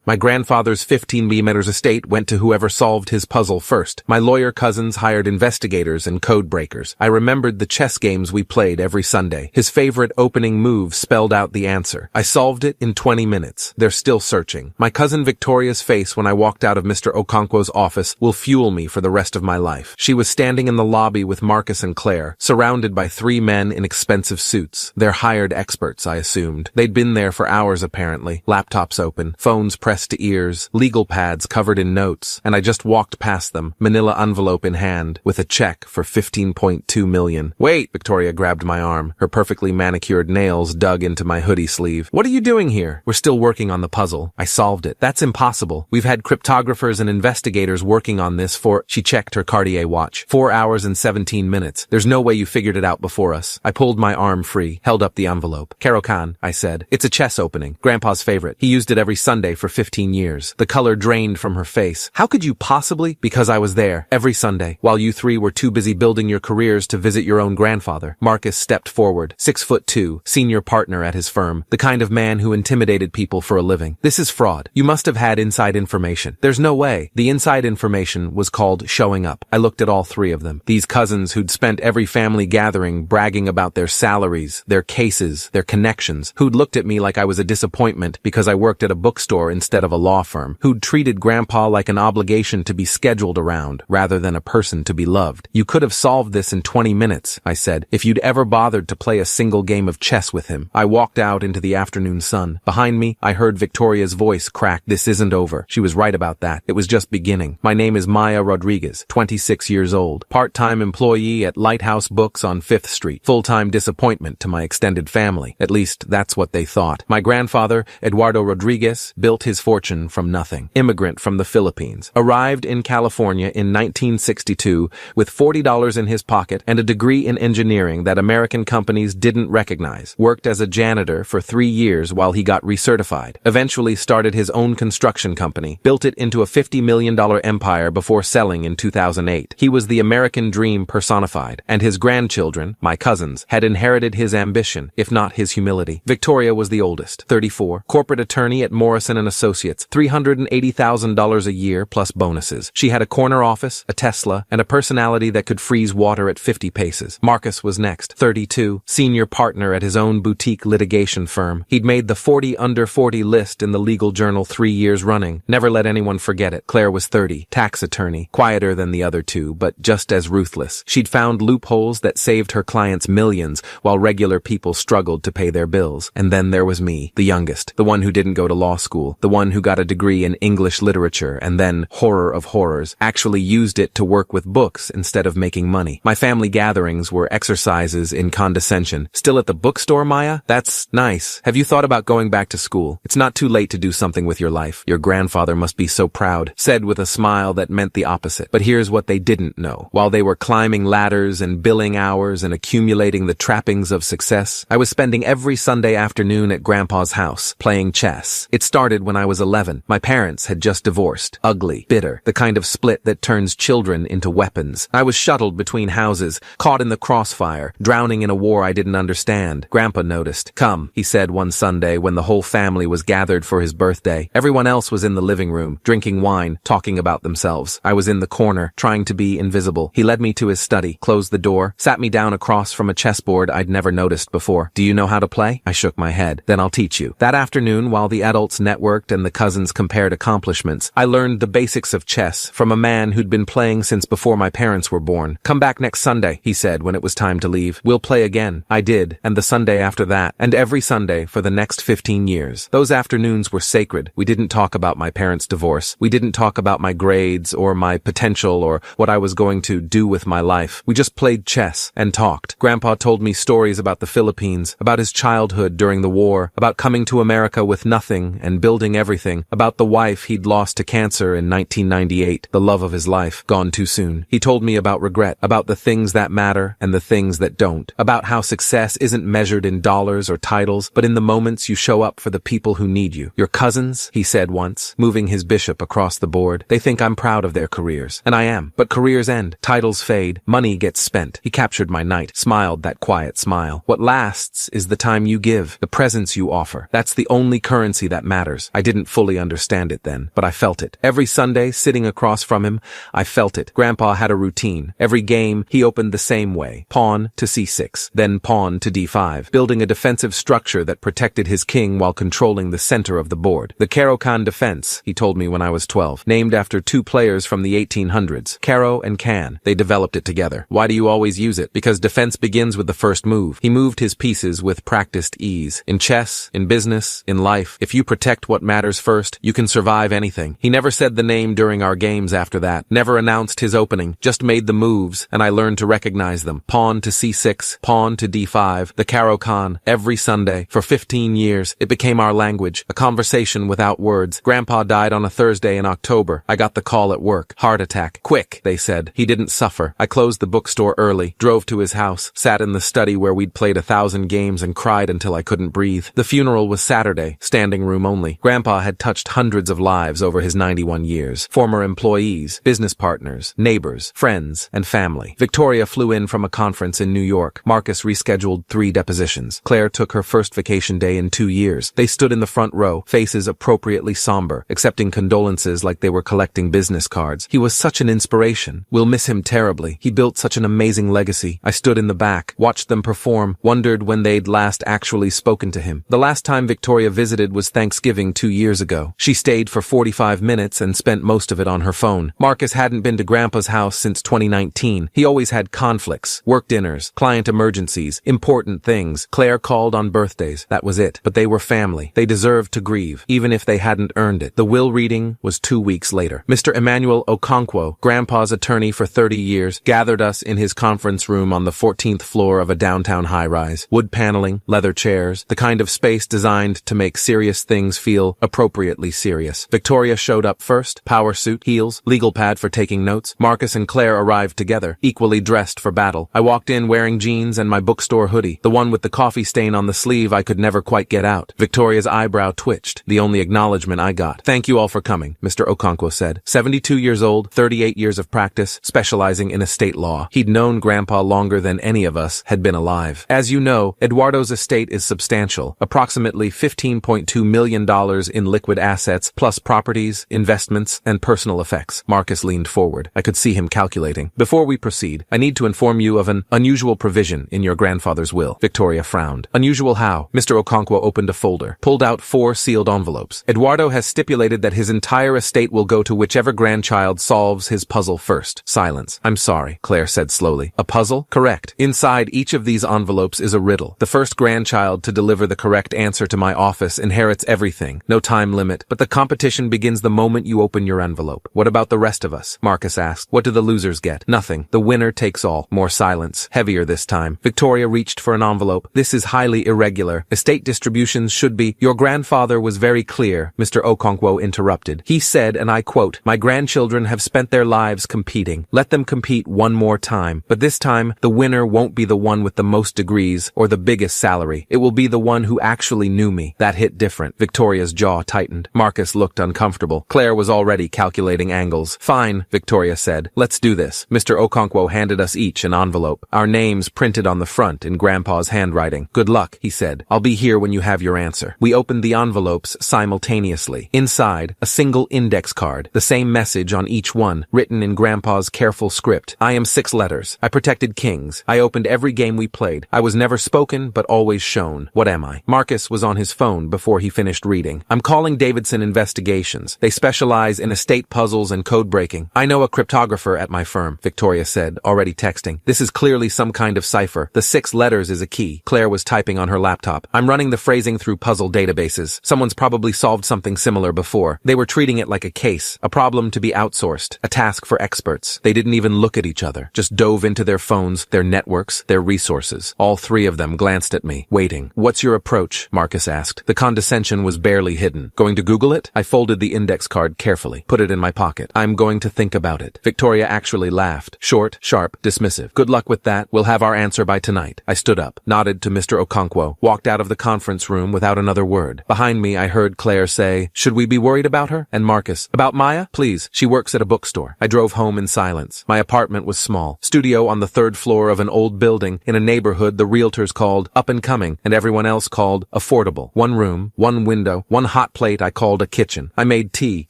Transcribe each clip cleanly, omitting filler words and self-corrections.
My grandfather's 15 meters estate went to whoever solved his puzzle first. My lawyer cousins hired investigators and code breakers. I remembered the chess games we played every Sunday. His favorite opening move spelled out the answer. I solved it in 20 minutes. They're still searching. My cousin Victoria's face when I walked out of Mr. Okonkwo's office will fuel me for the rest of my life. She was standing in the lobby with Marcus and Claire, surrounded by 3 men in expensive suits. They're hired experts, I assumed. They'd been there for hours apparently. Laptops open, phones pressed to ears, legal pads covered in notes, and I just walked past them, manila envelope in hand, with a check for $15.2 million. Wait, Victoria grabbed my arm. Her perfectly manicured nails dug into my hoodie sleeve. What are you doing here? We're still working on the puzzle. I solved it. That's impossible. We've had cryptographers and investigators working on this for, she checked her Cartier watch, 4 hours and 17 minutes. There's no way you figured it out before us. I pulled my arm free, held up the envelope. Khan, I said. It's a chess opening. Grandpa's favorite. He used it every Sunday for 15 years. The color drained from her face. How could you possibly? Because I was there, every Sunday, while you 3 were too busy building your careers to visit your own grandfather. Marcus stepped forward, 6'2", senior partner at his firm, the kind of man who intimidated people for a living. This is fraud. You must have had inside information. There's no way. The inside information was called showing up. I looked at all 3 of them. These cousins who'd spent every family gathering bragging about their salaries, their cases, their connections, who'd looked at me like I was a disappointment because I worked at a bookstore instead of a law firm, who'd treated Grandpa like an obligation to be scheduled around rather than a person to be loved. You could have solved this in 20 minutes, I said, if you'd ever bothered to play a single game of chess with him. I walked out into the afternoon sun. Behind me, I heard Victoria's voice crack. This isn't over. She was right about that. It was just beginning. My name is Maya Rodriguez, 26 years old, part-time employee at Lighthouse Books on 5th Street, full-time disappointment to my extended family. At least, that's what they thought. My grandfather, Eduardo Rodriguez, built his fortune from nothing. Immigrant from the Philippines. Arrived in California in 1962 with $40 in his pocket and a degree in engineering that American companies didn't recognize. Worked as a janitor for 3 years while he got recertified. Eventually started his own construction company. Built it into a $50 million empire before selling in 2008. He was the American dream personified, and his grandchildren, my cousins, had inherited his ambition, if not his humility. Victoria was the oldest, 34, corporate attorney at Morrison & Associates, $380,000 a year plus bonuses. She had a corner office, a Tesla, and a personality that could freeze water at 50 paces. Marcus was next, 32, senior partner at his own boutique litigation firm. He'd made the 40 under 40 list in the legal journal 3 years running. Never let anyone forget it. Claire was 30, tax attorney, quieter than the other 2, but just as ruthless. She'd found loopholes that saved her clients millions while regular people struggled to pay their bills. And then there was me, the youngest, the one who didn't go to law school, the one who got a degree in English literature and then, horror of horrors, actually used it to work with books instead of making money. My family gatherings were exercises in condescension. Still at the bookstore, Maya? That's nice. Have you thought about going back to school? It's not too late to do something with your life. Your grandfather must be so proud, said with a smile that meant the opposite. But here's what they didn't know. While they were climbing ladders and billing hours and accumulating the trappings of success, I was spending every Sunday afternoon at Grandpa's house, playing chess. It started when I was 11. My parents had just divorced. Ugly, bitter, the kind of split that turns children into weapons. I was shuttled between houses, caught in the crossfire, drowning in a war I didn't understand. Grandpa noticed. Come, he said one Sunday when the whole family was gathered for his birthday. Everyone else was in the living room, drinking wine, talking about themselves. I was in the corner, trying to be invisible. He led me to his study, closed the door, sat me down across from a chessboard I'd never noticed before. Do you know how to play? I shook my head. Then I'll teach you. That afternoon, while the adults networked and the cousins compared accomplishments, I learned the basics of chess from a man who'd been playing since before my parents were born. Come back next Sunday, he said when it was time to leave. We'll play again. I did, and the Sunday after that, and every Sunday for the next 15 years. Those afternoons were sacred. We didn't talk about my parents' divorce. We didn't talk about my grades or my potential or what I was going to do with my life. We just played chess and talked. Grandpa told me stories about the Philippines, about his childhood during the war, about coming to America with nothing and building everything, about the wife he'd lost to cancer in 1998, the love of his life, gone too soon. He told me about regret, about the things that matter and the things that don't, about how success isn't measured in dollars or titles, but in the moments you show up for the people who need you. Your cousins, he said once, moving his bishop across the board, they think I'm proud of their careers. And I am. But careers end, titles fade, money gets spent. He captured my night, smiled that quiet smile. What lasts is the time you give, the presence you offer. That's the only currency that matters. I didn't didn't fully understand it then, but I felt it. Every Sunday, sitting across from him, I felt it. Grandpa had a routine. Every game, he opened the same way. Pawn to c6, then pawn to d5, building a defensive structure that protected his king while controlling the center of the board. The Caro-Kann defense, he told me when I was 12, named after two players from the 1800s, Caro and Kann. They developed it together. Why do you always use it? Because defense begins with the first move. He moved his pieces with practiced ease. In chess, in business, in life, if you protect what matters first, you can survive anything. He never said the name during our games after that, never announced his opening, just made the moves, and I learned to recognize them. Pawn to c6, pawn to d5, the Caro-Kann, every Sunday. For 15 years, it became our language, a conversation without words. Grandpa died on a Thursday in October. I got the call at work. Heart attack. Quick, they said. He didn't suffer. I closed the bookstore early, drove to his house, sat in the study where we'd played 1,000 games and cried until I couldn't breathe. The funeral was Saturday, standing room only. Grandpa had touched hundreds of lives over his 91 years. Former employees, business partners, neighbors, friends, and family. Victoria flew in from a conference in New York. Marcus rescheduled 3 depositions. Claire took her first vacation day in 2 years. They stood in the front row, faces appropriately somber, accepting condolences like they were collecting business cards. He was such an inspiration. We'll miss him terribly. He built such an amazing legacy. I stood in the back, watched them perform, wondered when they'd last actually spoken to him. The last time Victoria visited was Thanksgiving 2 years ago. She stayed for 45 minutes and spent most of it on her phone. Marcus hadn't been to Grandpa's house since 2019. He always had conflicts, work dinners, client emergencies, important things. Claire called on birthdays. That was it. But they were family. They deserved to grieve, even if they hadn't earned it. The will reading was 2 weeks later. Mr. Emmanuel Okonkwo, Grandpa's attorney for 30 years, gathered us in his conference room on the 14th floor of a downtown high-rise. Wood paneling, leather chairs, the kind of space designed to make serious things feel appropriately serious. Victoria showed up first, power suit, heels, legal pad for taking notes. Marcus and Claire arrived together, equally dressed for battle. I walked in wearing jeans and my bookstore hoodie, the one with the coffee stain on the sleeve I could never quite get out. Victoria's eyebrow twitched, the only acknowledgement I got. "Thank you all for coming," Mr. Okonkwo said. 72 years old, 38 years of practice, specializing in estate law. He'd known Grandpa longer than any of us had been alive. As you know, Eduardo's estate is substantial, approximately $15.2 million in liquid assets, plus properties, investments, and personal effects. Marcus leaned forward. I could see him calculating. "Before we proceed, I need to inform you of an unusual provision in your grandfather's will." Victoria frowned. "Unusual how?" Mr. Okonkwo opened a folder, pulled out 4 sealed envelopes. "Eduardo has stipulated that his entire estate will go to whichever grandchild solves his puzzle first." Silence. "I'm sorry," Claire said slowly. "A puzzle?" "Correct. Inside each of these envelopes is a riddle. The first grandchild to deliver the correct answer to my office inherits everything. No time limit, but the competition begins the moment you open your envelope." "What about the rest of us?" Marcus asked. "What do the losers get?" "Nothing. The winner takes all." More silence. Heavier this time. Victoria reached for an envelope. "This is highly irregular. Estate distributions should be—" "Your grandfather was very clear," Mr. Okonkwo interrupted. "He said, and I quote, 'My grandchildren have spent their lives competing. Let them compete one more time. But this time, the winner won't be the one with the most degrees or the biggest salary. It will be the one who actually knew me.'" That hit different. Victoria's jaw tightened. Marcus looked uncomfortable. Claire was already calculating angles. "Fine," Victoria said. "Let's do this." Mr. Okonkwo handed us each an envelope. Our names printed on the front in Grandpa's handwriting. "Good luck," he said. "I'll be here when you have your answer." We opened the envelopes simultaneously. Inside, a single index card, the same message on each one, written in Grandpa's careful script. "I am 6 letters. I protected kings. I opened every game we played. I was never spoken, but always shown. What am I?" Marcus was on his phone before he finished reading. "I'm calling Davidson Investigations. They specialize in estate puzzles and code breaking. I know a cryptographer at my firm," Victoria said, already texting. "This is clearly some kind of cipher. The 6 letters is a key." Claire was typing on her laptop. "I'm running the phrasing through puzzle databases. Someone's probably solved something similar before. They were treating it like a case, a problem to be outsourced, a task for experts. They didn't even look at each other, just dove into their phones, their networks, their resources. All 3 of them glanced at me, waiting. "What's your approach?" Marcus asked. The condescension was barely hidden. "Going to Google it?" I folded the index card carefully, put it in my pocket. "I'm going to think about it." Victoria actually laughed. Short, sharp, dismissive. "Good luck with that. We'll have our answer by tonight." I stood up, nodded to Mr. Okonkwo, walked out of the conference room without another word. Behind me, I heard Claire say, "Should we be worried about her?" And Marcus, "About Maya? Please. She works at a bookstore." I drove home in silence. My apartment was small. Studio on the 3rd floor of an old building in a neighborhood the realtors called up and coming and everyone else called affordable. 1 room, 1 window, 1 hot hot plate I called a kitchen. I made tea,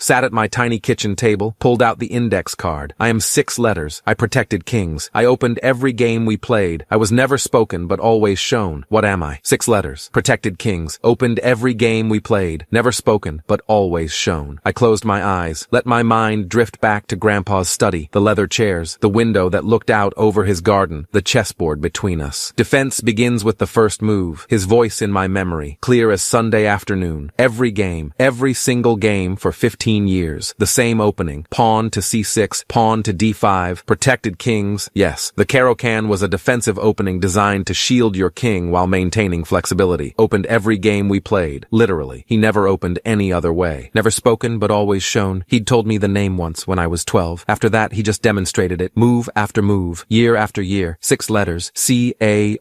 sat at my tiny kitchen table, pulled out the index card. I am 6 letters. I protected kings. I opened every game we played. I was never spoken but always shown. What am I? 6 letters. Protected kings. Opened every game we played. Never spoken but always shown. I closed my eyes, let my mind drift back to Grandpa's study, the leather chairs, the window that looked out over his garden, the chessboard between us. Defense begins with the first move. His voice in my memory, clear as Sunday afternoon. Every game, every single game for 15 years. The same opening. Pawn to c6, pawn to d5, protected kings. Yes, the Caro-Kann was a defensive opening designed to shield your king while maintaining flexibility. Opened every game we played. Literally. He never opened any other way. Never spoken but always shown. He'd told me the name once when I was 12. After that, he just demonstrated it. Move after move. Year after year. 6 letters. C-A-R-O-K-A-N-N.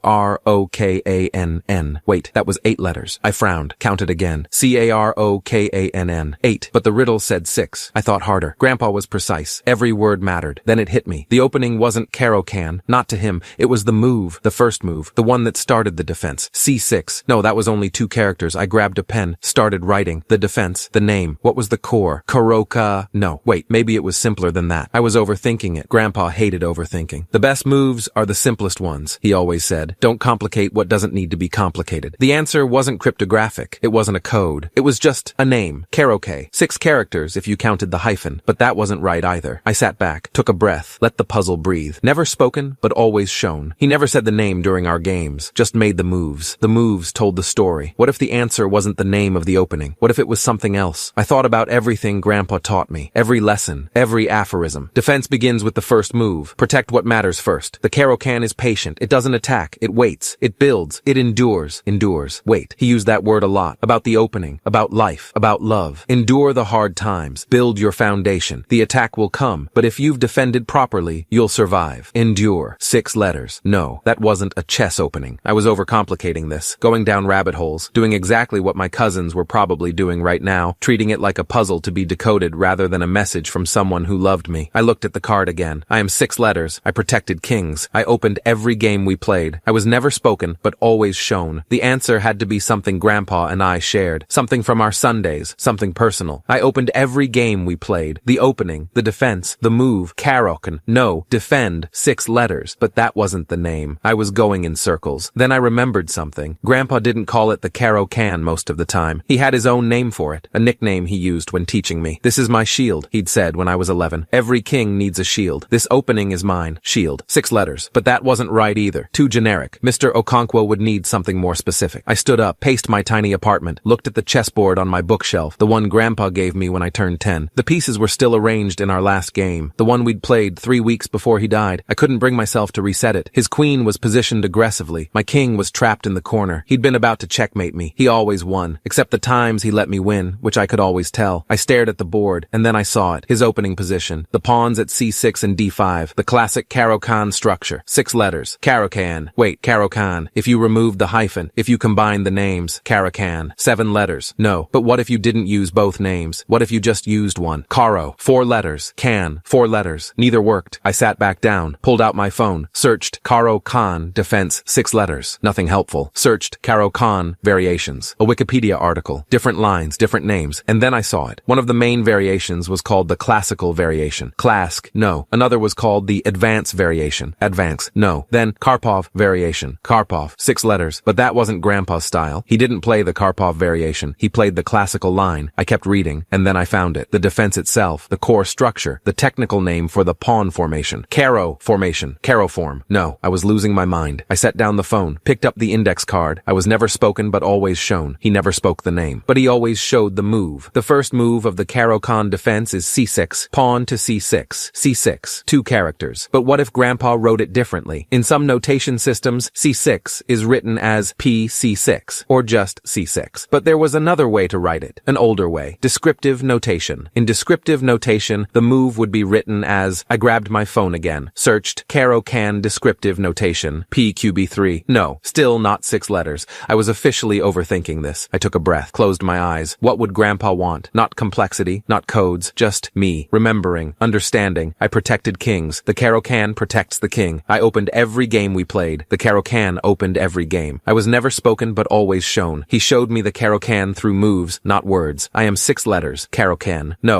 Wait, that was 8 letters. I frowned. Counted again. C-A-R-O-K-A-N-N. 8. But the riddle said 6. I thought harder. Grandpa was precise. Every word mattered. Then it hit me. The opening wasn't Caro-Kann. Not to him. It was the move. The first move. The one that started the defense. C6. No, that was only 2 characters. I grabbed a pen. Started writing. The defense. The name. What was the core? Karoka. No. Wait, maybe it was simpler than that. I was overthinking it. Grandpa hated overthinking. The best moves are the simplest ones, he always said. Don't complicate what doesn't need to be complicated. The answer wasn't cryptographic. It wasn't a code. It was just a name. Caro-Kann. 6 characters if you counted the hyphen. But that wasn't right either. I sat back, took a breath, let the puzzle breathe. Never spoken, but always shown. He never said the name during our games, just made the moves. The moves told the story. What if the answer wasn't the name of the opening? What if it was something else? I thought about everything Grandpa taught me. Every lesson, every aphorism. Defense begins with the first move. Protect what matters first. The Caro-Kann is patient. It doesn't attack. It waits. It builds. It endures. Endures. Wait. He used that word a lot. About the opening. About life. About love. Endure the hard times. Build your foundation. The attack will come, but if you've defended properly, you'll survive. Endure. 6 letters. No, that wasn't a chess opening. I was overcomplicating this, going down rabbit holes, doing exactly what my cousins were probably doing right now, treating it like a puzzle to be decoded rather than a message from someone who loved me. I looked at the card again. I am 6 letters. I protected kings. I opened every game we played. I was never spoken, but always shown. The answer had to be something Grandpa and I shared. Something from our Sundays. Something personal. I opened every game we played. The opening, the defense, the move, Caro-Kann. No, defend, 6 letters. But that wasn't the name. I was going in circles. Then I remembered something. Grandpa didn't call it the Caro-Kann most of the time. He had his own name for it. A nickname he used when teaching me. This is my shield, he'd said when I was 11. Every king needs a shield. This opening is mine. Shield. 6 letters. But that wasn't right either. Too generic. Mr. Okonkwo would need something more specific. I stood up, paced my tiny apartment, looked at the chessboard on my bookshelf, the one Grandpa gave me when I turned 10. The pieces were still arranged in our last game, the one we'd played 3 weeks before he died. I couldn't bring myself to reset it. His queen was positioned aggressively. My king was trapped in the corner. He'd been about to checkmate me. He always won, except the times he let me win, which I could always tell. I stared at the board, and then I saw it. His opening position. The pawns at c6 and d5. The classic Caro-Kann structure. 6 letters. Caro-Kann. Wait, Caro-Kann. If you removed the hyphen, if you combined the names. Caro-Kann. 7 letters. No, but what if you didn't use both names? What if you just used one? Caro. 4 letters. Can. 4 letters. Neither worked. I sat back down, pulled out my phone, searched Caro-Kann defense 6 letters. Nothing helpful. Searched Caro-Kann variations. A Wikipedia article. Different lines, different names. And then I saw it. One of the main variations was called the classical variation. Clask. No. Another was called the advance variation. Advance. No. Then Karpov variation. Karpov. 6 letters. But that wasn't Grandpa's style. He didn't play the Karpov variation. He played the classical line. I kept reading, and then I found it. The defense itself. The core structure. The technical name for the pawn formation. Caro formation. Caro form. No. I was losing my mind. I set down the phone, picked up the index card. I was never spoken but always shown. He never spoke the name. But he always showed the move. The first move of the Caro-Kann defense is c6. Pawn to c6. c6. 2 characters. But what if Grandpa wrote it differently? In some notation systems, c6 is written as pc6, or just c6. But there was another way to write it. An older way. Descriptive notation. In descriptive notation, the move would be written as, I grabbed my phone again, searched Caro-Kann descriptive notation, PQB3. No, still not 6 letters. I was officially overthinking this. I took a breath, closed my eyes. What would Grandpa want? Not complexity, not codes, just me, remembering, understanding. I protected kings. The Caro-Kann protects the king. I opened every game we played. The Caro-Kann opened every game. I was never spoken but always shown. He showed me the Caro-Kann through moves, not words. I am 6 letters. Karokän. No,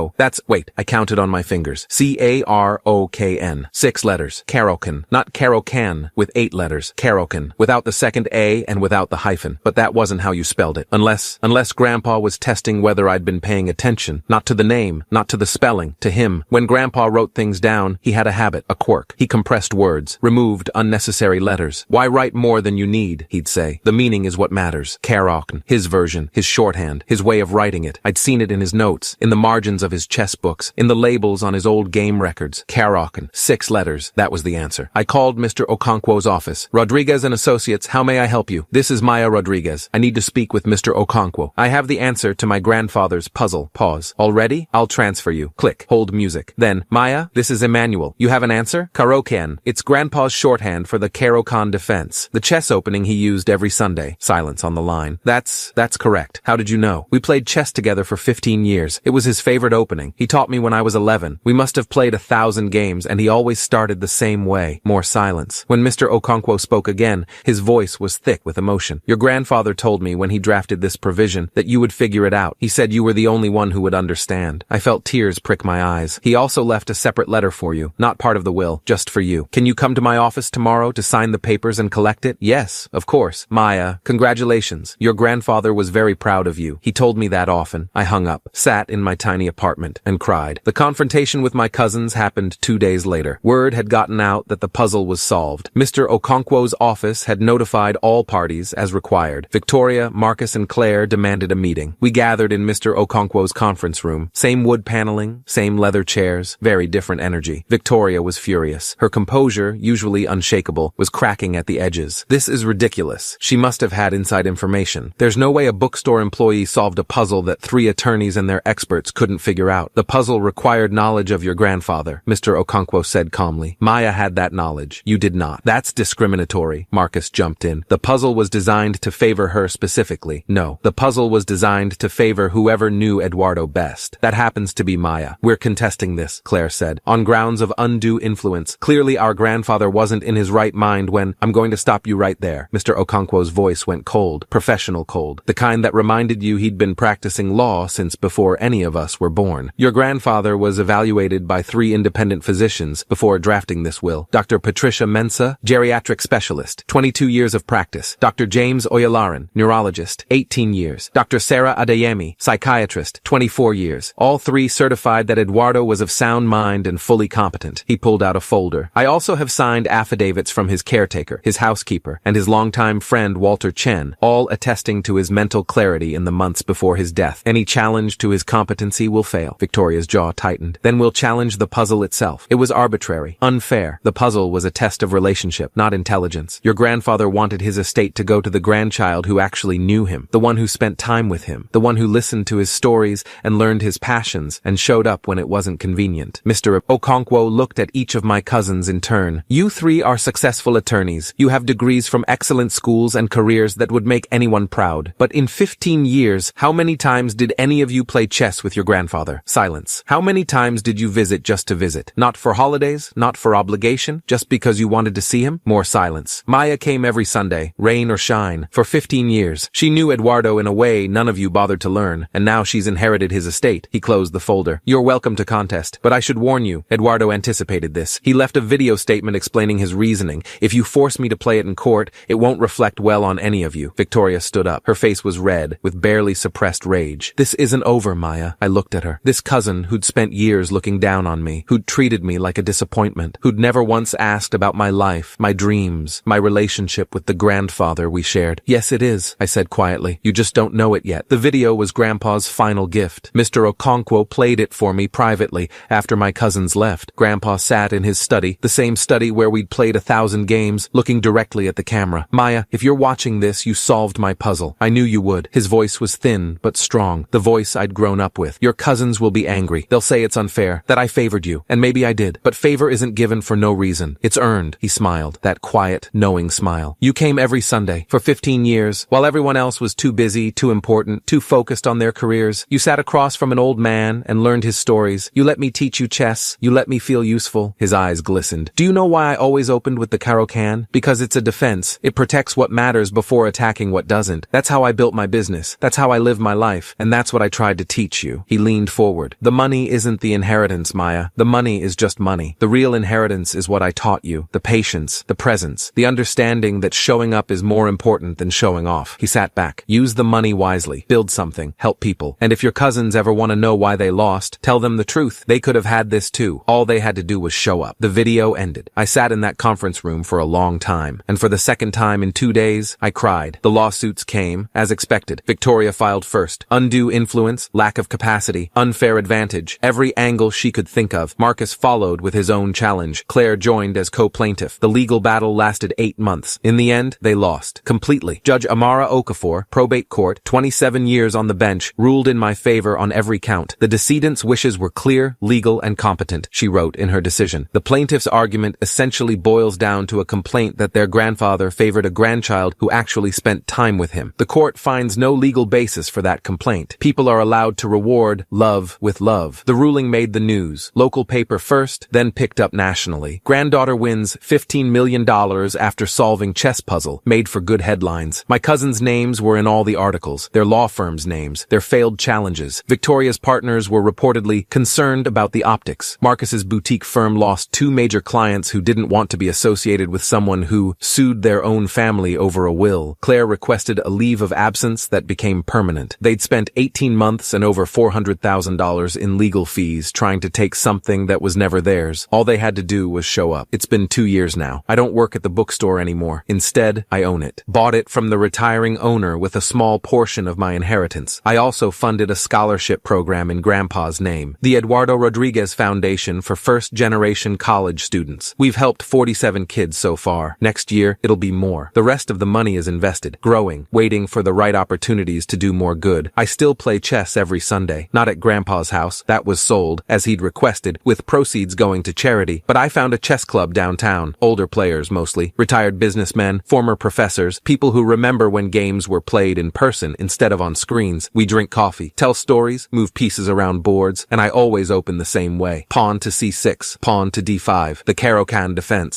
wait, I counted on my fingers. Karokn. 6 letters. Karokän. Not Karokän, with 8 letters. Karokän. Without the second A and without the hyphen. But that wasn't how you spelled it. Unless Grandpa was testing whether I'd been paying attention. Not to the name, not to the spelling, to him. When Grandpa wrote things down, he had a habit, a quirk. He compressed words, removed unnecessary letters. Why write more than you need, he'd say. The meaning is what matters. Karokän. His version, his shorthand, his way of writing it. I'd seen it in his notes, in the margins of his chess books, in the labels on his old game records. Karokän. 6 letters. That was the answer. I called Mr. Okonkwo's office. Rodriguez and Associates, how may I help you? This is Maya Rodriguez. I need to speak with Mr. Okonkwo. I have the answer to my grandfather's puzzle. Pause. Already? I'll transfer you. Click. Hold music. Then, Maya, this is Emmanuel. You have an answer? Karokän. It's Grandpa's shorthand for the Karokän defense. The chess opening he used every Sunday. Silence on the line. That's correct. How did you know? We played chess together for 15 years. It was his favorite opening. He taught me when I was 11. We must have played 1,000 games, and he always started the same way. More silence. When Mr. Okonkwo spoke again, his voice was thick with emotion. Your grandfather told me when he drafted this provision that you would figure it out. He said you were the only one who would understand. I felt tears prick my eyes. He also left a separate letter for you, not part of the will, just for you. Can you come to my office tomorrow to sign the papers and collect it? Yes, of course. Maya, congratulations. Your grandfather was very proud of you. He told me that often. I hung up, sat in my tiny apartment, and cried. The confrontation with my cousins happened 2 days later. Word had gotten out that the puzzle was solved. Mr. Okonkwo's office had notified all parties as required. Victoria, Marcus, and Claire demanded a meeting. We gathered in Mr. Okonkwo's conference room. Same wood paneling, same leather chairs, very different energy. Victoria was furious. Her composure, usually unshakable, was cracking at the edges. This is ridiculous. She must have had inside information. There's no way a bookstore employee solved a puzzle that 3 attorneys and their experts couldn't figure out. The puzzle required knowledge of your grandfather, Mr. Okonkwo said calmly. Maya had that knowledge. You did not. That's discriminatory, Marcus jumped in. The puzzle was designed to favor her specifically. No, the puzzle was designed to favor whoever knew Eduardo best. That happens to be Maya. We're contesting this, Claire said, on grounds of undue influence. Clearly our grandfather wasn't in his right mind when— I'm going to stop you right there. Mr. Okonkwo's voice went cold, professional cold, the kind that reminded you he'd been practicing law since before any of us were born. Your grandfather was evaluated by 3 independent physicians before drafting this will. Dr. Patricia Mensah, geriatric specialist, 22 years of practice. Dr. James Oyalaran, neurologist, 18 years. Dr. Sarah Adeyemi, psychiatrist, 24 years. All 3 certified that Eduardo was of sound mind and fully competent. He pulled out a folder. I also have signed affidavits from his caretaker, his housekeeper, and his longtime friend Walter Chen, all attesting to his mental clarity in the months before his death. Any challenge to his competency will fail. Victoria's jaw tightened. Then we'll challenge the puzzle itself. It was arbitrary, unfair. The puzzle was a test of relationship, not intelligence. Your grandfather wanted his estate to go to the grandchild who actually knew him, the one who spent time with him, the one who listened to his stories and learned his passions and showed up when it wasn't convenient. Mr. Okonkwo looked at each of my cousins in turn. You 3 are successful attorneys. You have degrees from excellent schools and careers that would make anyone proud. But in 15 years, how many times did any of you play chess with your grandfather? Silence. How many times did you visit just to visit? Not for holidays, not for obligation, just because you wanted to see him? More silence. Maya came every Sunday, rain or shine, for 15 years. She knew Eduardo in a way none of you bothered to learn, and now she's inherited his estate. He closed the folder. You're welcome to contest, but I should warn you, Eduardo anticipated this. He left a video statement explaining his reasoning. If you force me to play it in court, it won't reflect well on any of you. Victoria stood up. Her face was red, with barely suppressed rage. This isn't over, Maya. I looked at her. This cousin who'd spent years looking down on me, who'd treated me like a disappointment, who'd never once asked about my life, my dreams, my relationship with the grandfather we shared. Yes, it is, I said quietly. You just don't know it yet. The video was Grandpa's final gift. Mr. Okonkwo played it for me privately after my cousins left. Grandpa sat in his study, the same study where we'd played 1,000 games, looking directly at the camera. Maya, if you're watching this, you solved my puzzle. I knew you would. His voice was thin but strong, the voice I'd grown up with. Your cousins will be angry. They'll say it's unfair, that I favored you, and maybe I did. But favor isn't given for no reason. It's earned. He smiled, that quiet, knowing smile. You came every Sunday, for 15 years, while everyone else was too busy, too important, too focused on their careers. You sat across from an old man and learned his stories. You let me teach you chess. You let me feel useful. His eyes glistened. Do you know why I always opened with the Karokän? Because it's a defense. It protects what matters before attacking what doesn't. That's how I built my business. That's how I live my life, and that's what I tried to teach you. He leaned forward. The money isn't the inheritance, Maya. The money is just money. The real inheritance is what I taught you. The patience, the presence, the understanding that showing up is more important than showing off. He sat back. Use the money wisely. Build something. Help people. And if your cousins ever want to know why they lost, tell them the truth. They could have had this too. All they had to do was show up. The video ended. I sat in that conference room for a long time, and for the second time in 2 days, I cried. The lawsuits came, as expected. Victoria filed first. Undue influence, lack of capacity, unfair advantage, every angle she could think of. Marcus followed with his own challenge. Claire joined as co-plaintiff. The legal battle lasted 8 months. In the end, they lost. Completely. Judge Amara Okafor, probate court, 27 years on the bench, ruled in my favor on every count. The decedent's wishes were clear, legal, and competent, she wrote in her decision. The plaintiff's argument essentially boils down to a complaint that their grandfather favored a grandchild who actually spent time with him. The court finds no legal basis for that complaint. People are allowed to reward love with love. The ruling made the news. Local paper first, then picked up nationally. Granddaughter wins $15 million after solving chess puzzle. Made for good headlines. My cousins' names were in all the articles. Their law firms' names. Their failed challenges. Victoria's partners were reportedly concerned about the optics. Marcus's boutique firm lost 2 major clients who didn't want to be associated with someone who sued their own family over a will. Claire requested a leave of absence that became permanent. They'd spent 18 months and over $400,000 in legal fees trying to take something that was never theirs. All they had to do was show up. It's been 2 years now. I don't work at the bookstore anymore. Instead, I own it. Bought it from the retiring owner with a small portion of my inheritance. I also funded a scholarship program in Grandpa's name, the Eduardo Rodriguez Foundation for first-generation college students. We've helped 47 kids so far. Next year, it'll be more. The rest of the money is invested, growing, waiting for the right opportunities to do more good. I still play chess every Sunday, not at Grandpa's house. That was sold, as he'd requested, with proceeds going to charity. But I found a chess club downtown. Older players mostly. Retired businessmen, former professors, people who remember when games were played in person instead of on screens. We drink coffee, tell stories, move pieces around boards, and I always open the same way. Pawn to c6, pawn to d5, the Caro-Kann defense.